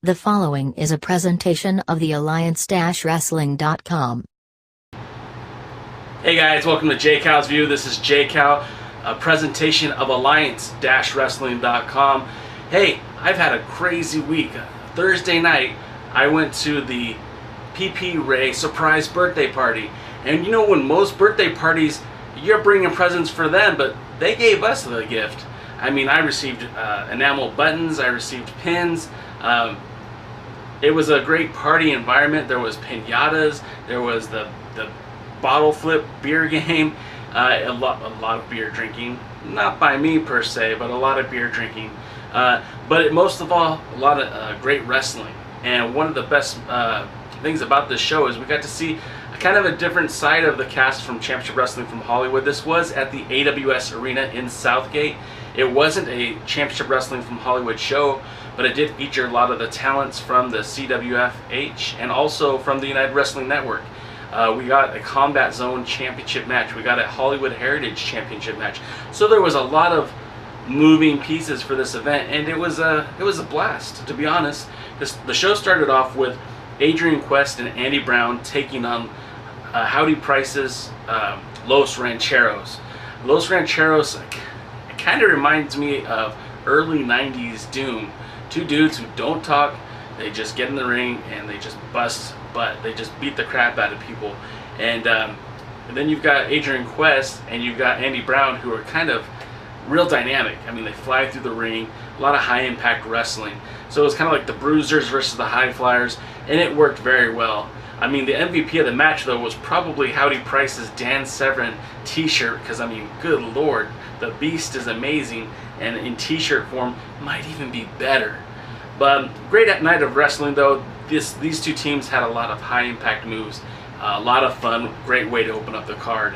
The following is a presentation of the Alliance-Wrestling.com. Hey guys, welcome to J Cow's View. This is J Cow, a presentation of Alliance-Wrestling.com. Hey, I've had a crazy week. Thursday night, I went to the PP Ray surprise birthday party. And you know, when most birthday parties, you're bringing presents for them, but they gave us the gift. I mean, I received enamel buttons, I received pins. It was a great party environment. There was piñatas, there was the bottle flip beer game, a lot of beer drinking. Not by me per se, but a lot of beer drinking. But most of all, a lot of great wrestling. And one of the best things about this show is we got to see kind of a different side of the cast from Championship Wrestling from Hollywood. This was at the AWS Arena in Southgate. It wasn't a Championship Wrestling from Hollywood show, but it did feature a lot of the talents from the CWFH and also from the United Wrestling Network. We got a Combat Zone Championship match. We got a Hollywood Heritage Championship match. So there was a lot of moving pieces for this event, and it was a blast, to be honest. The show started off with Adrian Quest and Andy Brown taking on Howdy Price's Los Rancheros. Los Rancheros kind of reminds me of early 90s Doom. Two dudes who don't talk, they just get in the ring and they just bust butt. They just beat the crap out of people. And then you've got Adrian Quest and you've got Andy Brown, who are kind of real dynamic. I mean, they fly through the ring, a lot of high impact wrestling. So it was kind of like the Bruisers versus the High Flyers, and it worked very well. I mean, the MVP of the match, though, was probably Howdy Price's Dan Severn t-shirt, because, I mean, good lord, the beast is amazing, and in t-shirt form might even be better. But great night of wrestling, though. These two teams had a lot of high impact moves, a lot of fun, great way to open up the card.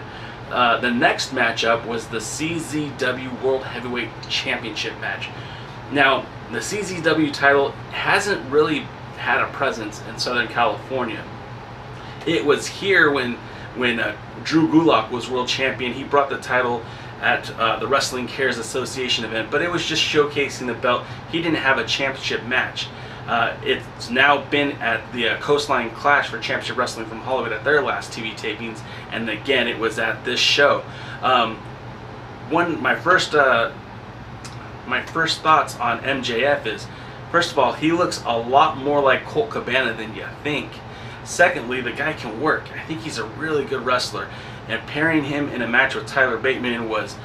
The next matchup was the CZW World Heavyweight Championship match. Now, the CZW title hasn't really had a presence in Southern California. It was here when Drew Gulak was world champion. He brought the title at the Wrestling Cares Association event, but it was just showcasing the belt. He didn't have a championship match. It's now been at the Coastline Clash for Championship Wrestling from Hollywood at their last TV tapings, and again it was at this show. My first thoughts on MJF is, first of all, he looks a lot more like Colt Cabana than you think. Secondly, the guy can work. I think he's a really good wrestler, and pairing him in a match with Tyler Bateman was,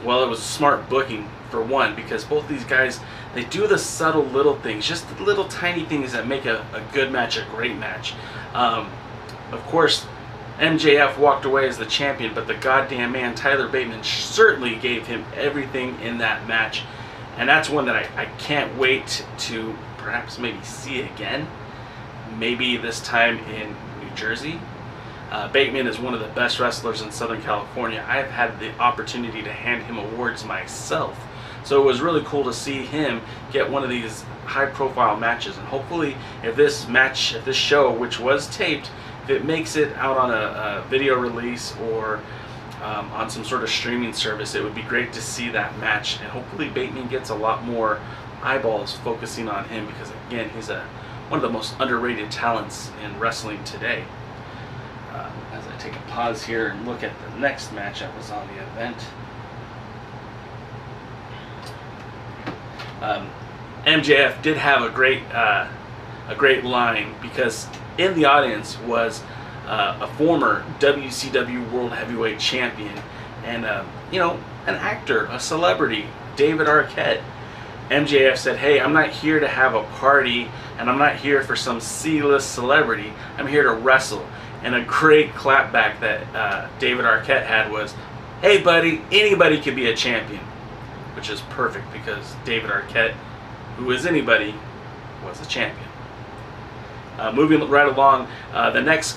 well, it was smart booking for one, because both these guys, they do the subtle little things, just the little tiny things that make a good match a great match. Of course, MJF walked away as the champion, but the goddamn man Tyler Bateman certainly gave him everything in that match, and that's one that I can't wait to perhaps maybe see again, maybe this time in New Jersey. Bateman is one of the best wrestlers in Southern California. I've had the opportunity to hand him awards myself, so it was really cool to see him get one of these high-profile matches. And hopefully, if this show, which was taped, if it makes it out on a video release or on some sort of streaming service, it would be great to see that match. And hopefully, Bateman gets a lot more eyeballs focusing on him, because again, he's one of the most underrated talents in wrestling today. As I take a pause here and look at the next match that was on the event. MJF did have a great line, because in the audience was a former WCW World Heavyweight Champion and an actor, a celebrity, David Arquette. MJF said, "Hey, I'm not here to have a party, and I'm not here for some C-list celebrity. I'm here to wrestle." And a great clapback that David Arquette had was, "Hey buddy, anybody can be a champion," which is perfect, because David Arquette, who is anybody, was a champion. Moving right along, the next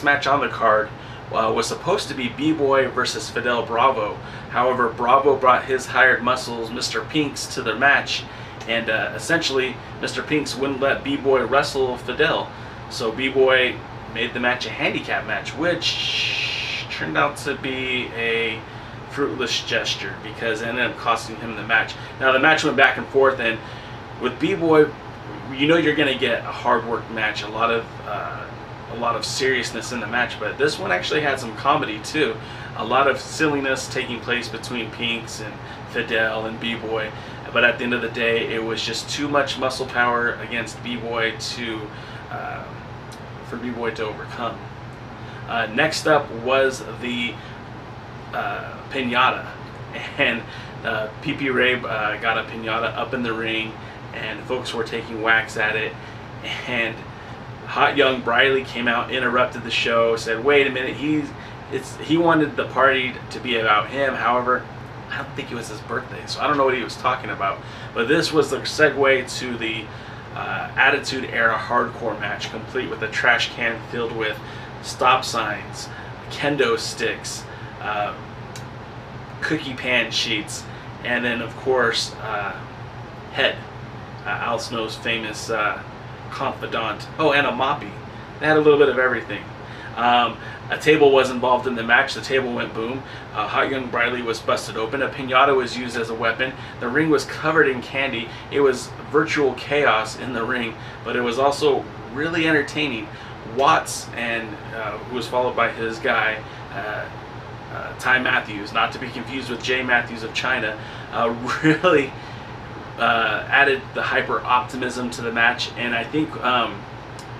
match on the card was supposed to be B-Boy versus Fidel Bravo. However, Bravo brought his hired muscles, Mr. Pinks, to the match, and essentially Mr. Pinks wouldn't let B-Boy wrestle Fidel. So B-Boy made the match a handicap match, which turned out to be a fruitless gesture, because it ended up costing him the match. Now the match went back and forth, and with B-Boy, you know you're going to get a hard work match, a lot of seriousness in the match, but this one actually had some comedy too. A lot of silliness taking place between Pinks and Fidel and B-Boy, but at the end of the day, it was just too much muscle power against B-Boy for B-Boy to overcome. Next up was the pinata, and PP Ray got a pinata up in the ring, and folks were taking whacks at it, and Hot Young Briley came out, interrupted the show, said, "Wait a minute, he wanted the party to be about him. However, I don't think it was his birthday, so I don't know what he was talking about." But this was the segue to the Attitude Era hardcore match, complete with a trash can filled with stop signs, kendo sticks, cookie pan sheets, and then of course Head, Al Snow's famous confidant. Oh, and a moppy. They had a little bit of everything. A table was involved in the match. The table went boom. Hot Young Briley was busted open. A pinata was used as a weapon. The ring was covered in candy. It was virtual chaos in the ring, but it was also really entertaining. Watts, and who was followed by his guy, Ty Matthews, not to be confused with Jay Matthews of China, really added the hyper optimism to the match, and I think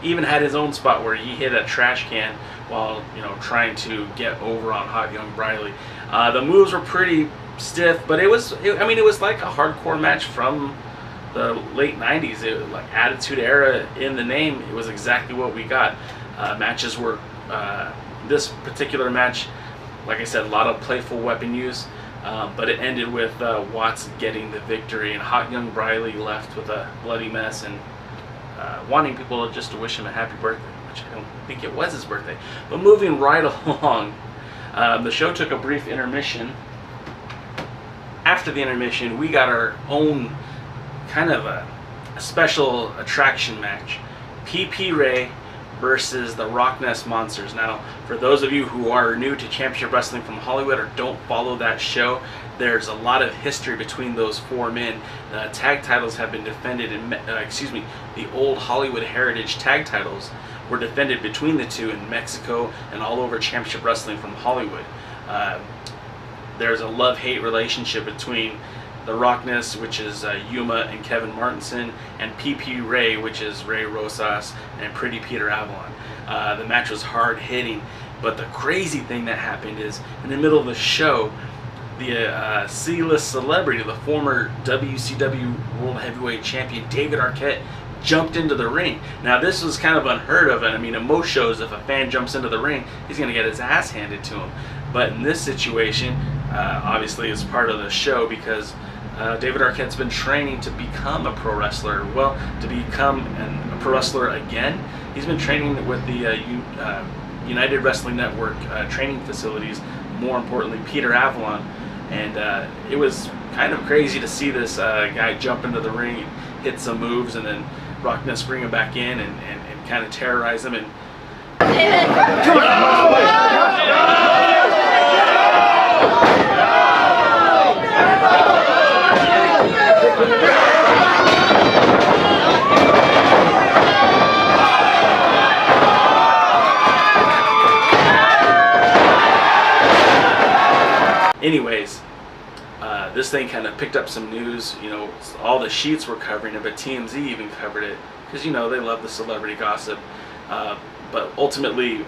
even had his own spot where he hit a trash can while trying to get over on Hot Young Briley. The moves were pretty stiff, but it was like a hardcore match from the late 90s. It was like Attitude Era in the name. It was exactly what we got. Matches were this particular match, like I said, a lot of playful weapon use, but it ended with Watts getting the victory, and Hot Young Briley left with a bloody mess and wanting people just to wish him a happy birthday, which I don't think it was his birthday. But moving right along, the show took a brief intermission. After the intermission, we got our own kind of a special attraction match. PP Ray versus the Rock Nest Monsters. Now, for those of you who are new to Championship Wrestling from Hollywood or don't follow that show, there's a lot of history between those four men. The tag titles have been defended in, the old Hollywood Heritage tag titles were defended between the two in Mexico and all over Championship Wrestling from Hollywood. There's a love-hate relationship between the Rockness, which is Yuma and Kevin Martinson, and PP Ray, which is Ray Rosas and Pretty Peter Avalon. The match was hard-hitting, but the crazy thing that happened is, in the middle of the show, the C-list celebrity, the former WCW World Heavyweight Champion David Arquette, jumped into the ring. Now, this was kind of unheard of, and I mean, in most shows, if a fan jumps into the ring, he's going to get his ass handed to him. But in this situation, obviously it's part of the show because David Arquette's been training to become a pro wrestler. Well, to become a pro wrestler again, he's been training with the United Wrestling Network training facilities, more importantly, Peter Avalon. And it was kind of crazy to see this guy jump into the ring and hit some moves, and then Rockness bring him back in and kind of terrorize him. And anyways, this thing kind of picked up some news. All the sheets were covering it, but TMZ even covered it because they love the celebrity gossip. But ultimately,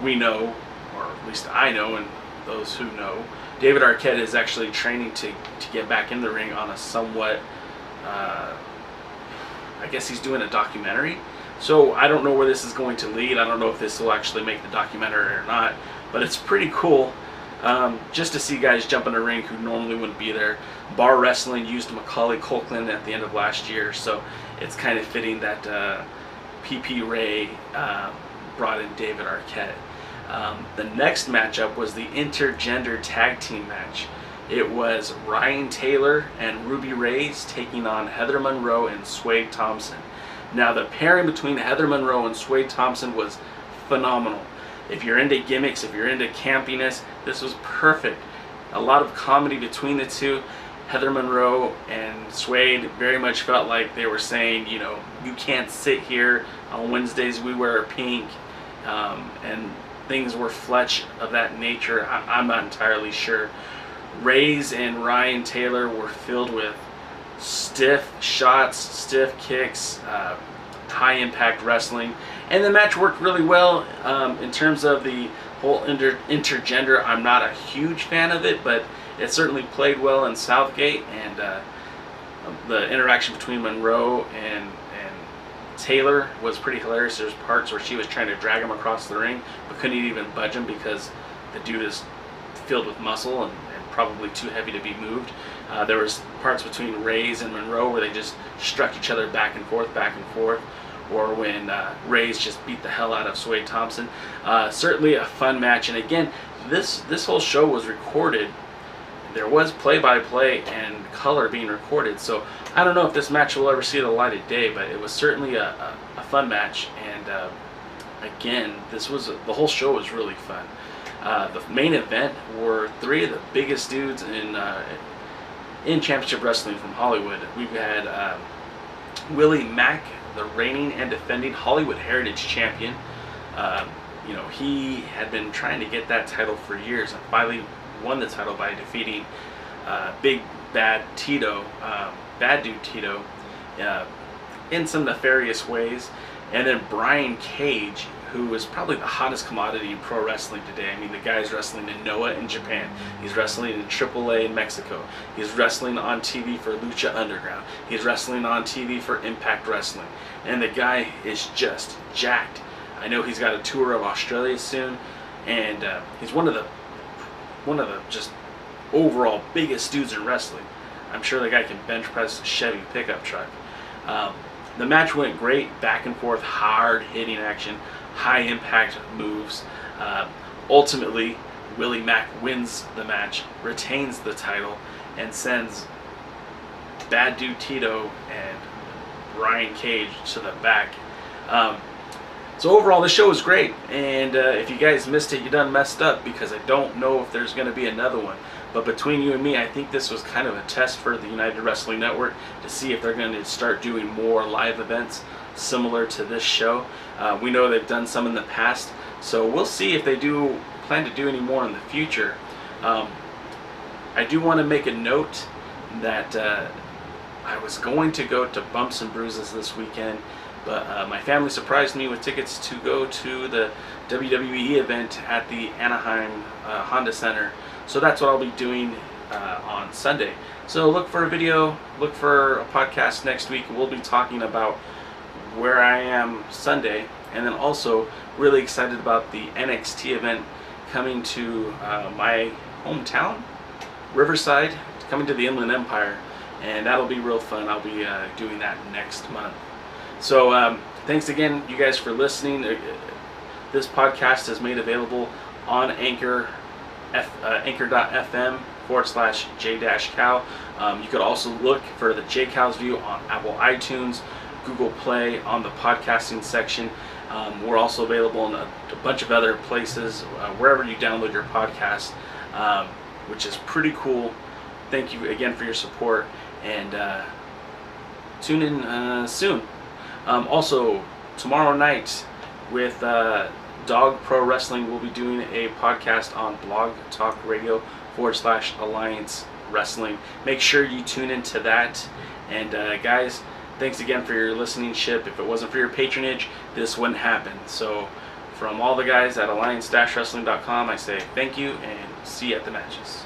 we know, or at least I know, and those who know, David Arquette is actually training to get back in the ring on a somewhat, I guess he's doing a documentary. So I don't know where this is going to lead. I don't know if this will actually make the documentary or not, but it's pretty cool. Just to see guys jump in a ring who normally wouldn't be there. Bar Wrestling used Macaulay Culkin at the end of last year, so it's kind of fitting that PP Ray brought in David Arquette. The next matchup was the intergender tag team match. It was Ryan Taylor and Ruby Reyes taking on Heather Monroe and Swade Thompson. Now, the pairing between Heather Monroe and Swade Thompson was phenomenal. If you're into gimmicks, if you're into campiness, this was perfect. A lot of comedy between the two, Heather Monroe and Suede very much felt like they were saying, you know, you can't sit here on Wednesdays, we wear pink, and things were Fletch of that nature. I'm not entirely sure. Ray's and Ryan Taylor were filled with stiff shots, stiff kicks, high impact wrestling, and the match worked really well. In terms of the whole intergender, I'm not a huge fan of it, but it certainly played well in Southgate, and the interaction between Monroe and Taylor was pretty hilarious. There's parts where she was trying to drag him across the ring, but couldn't even budge him because the dude is filled with muscle and probably too heavy to be moved. There was parts between Ray's and Monroe where they just struck each other back and forth, or when Ray's just beat the hell out of Suede Thompson. Certainly a fun match, and again, this whole show was recorded. There was play-by-play and color being recorded, so I don't know if this match will ever see the light of day, but it was certainly a fun match, and again, the whole show was really fun. The main event were three of the biggest dudes in championship wrestling from Hollywood. We've had Willie Mack, the reigning and defending Hollywood Heritage Champion. You know, he had been trying to get that title for years and finally won the title by defeating Big Bad Tito, Bad Dude Tito, in some nefarious ways. And then Brian Cage, who is probably the hottest commodity in pro wrestling today. I mean, the guy's wrestling in Noah in Japan. He's wrestling in AAA in Mexico. He's wrestling on TV for Lucha Underground. He's wrestling on TV for Impact Wrestling. And the guy is just jacked. I know he's got a tour of Australia soon, and he's one of the just overall biggest dudes in wrestling. I'm sure the guy can bench press a Chevy pickup truck. The match went great, back and forth, hard hitting action, high impact moves. Ultimately, Willie Mack wins the match, retains the title, and sends Bad Dude Tito and Brian Cage to the back. So overall, the show was great, and if you guys missed it, you done messed up, because I don't know if there's going to be another one. But between you and me, I think this was kind of a test for the United Wrestling Network to see if they're going to start doing more live events similar to this show. We know they've done some in the past, so we'll see if they do plan to do any more in the future. I do want to make a note that I was going to go to Bumps and Bruises this weekend, but my family surprised me with tickets to go to the WWE event at the Anaheim Honda Center. So that's what I'll be doing on Sunday. So look for a video, look for a podcast next week. We'll be talking about where I am Sunday, and then also really excited about the NXT event coming to my hometown, Riverside, coming to the Inland Empire, and that'll be real fun. I'll be doing that next month. So thanks again, you guys, for listening. This podcast is made available on Anchor. Anchor.fm/J-Cow. You could also look for the J Cow's View on Apple iTunes, Google Play, on the podcasting section. We're also available in a bunch of other places, wherever you download your podcast, which is pretty cool. Thank you again for your support, and tune in soon. Also, tomorrow night with Dog Pro Wrestling, we'll be doing a podcast on Blog Talk Radio /Alliance Wrestling. Make sure you tune into that. And guys, thanks again for your listening-ship. If it wasn't for your patronage, this wouldn't happen. So from all the guys at Alliance-Wrestling.com, I say thank you and see you at the matches.